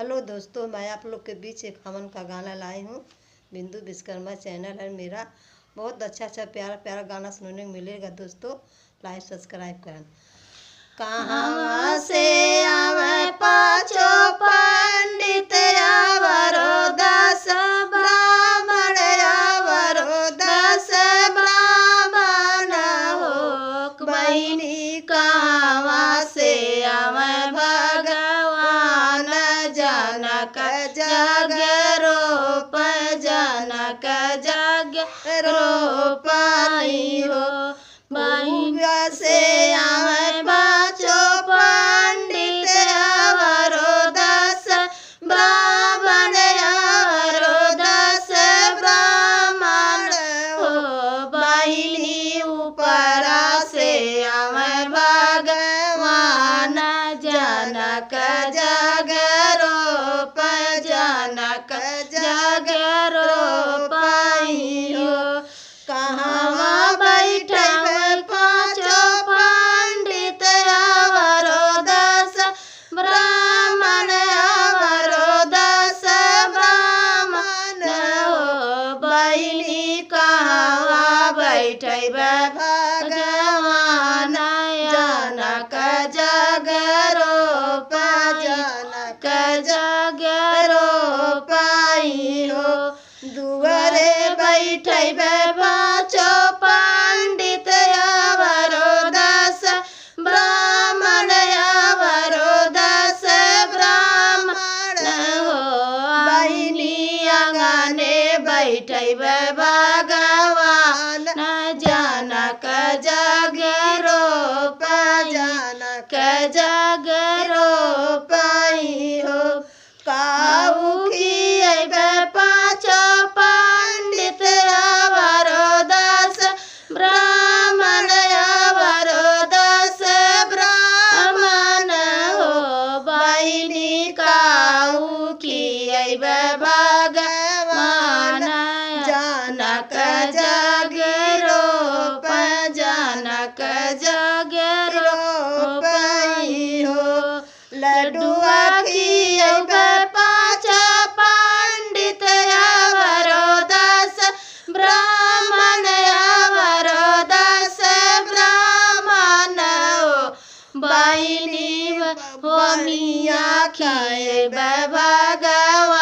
Hello दोस्तों, मैं आप लोग के बीच एक हवन का गाना लाई हूँ। बिंदु विश्वकर्मा चैनल है मेरा। बहुत अच्छा प्यारा प्यारा गाना सुनने को मिलेगा दोस्तों। लाइक सब्सक्राइब करें। कहाँ से आवे पाछो पंडित आवरो दस ब्राह्मण आवरो दस ब्राह्मण हो। बहिनी कहाँ से आवे भगवान जनक जग रूप जनक जग रूपाई हो। बहिन से आवे पाछो पंडित आवरो दस ब्राह्मण आवरो दस ब्राह्मण हो। बहिनी ऊपरा से आवे भगवान जनक जग रूप जनक जग रूपाई हो। कहाँ बैठे पाछो पंडित आवरो दस ब्राह्मण आवरो दस ब्राह्मण हो। बहिनी कहाँ बैठे भगवान जनक जग रूप जनक जग रूपाई हो। दुआरे बैठे पाछो पंडित आवरो दस ब्राह्मण आवरो दस ब्राह्मण हो। बहिनी आंगने बैठे भगवान जनक जग रूप जनक जग रूपाई हो। काऊ खियैबे पाछो पंडित आवरो दस ब्राह्मण आवरो दस ब्राह्मण हो। बहिनी काऊ खियैबे भगवान जनक जग रूप जनक जग रूपाई हो। लड्डुआ खियैबे पाछो पंडित आवरो दस ब्राह्मण आवरो दस ब्राह्मण हो। बहिनी होमिया खियैबे भगवान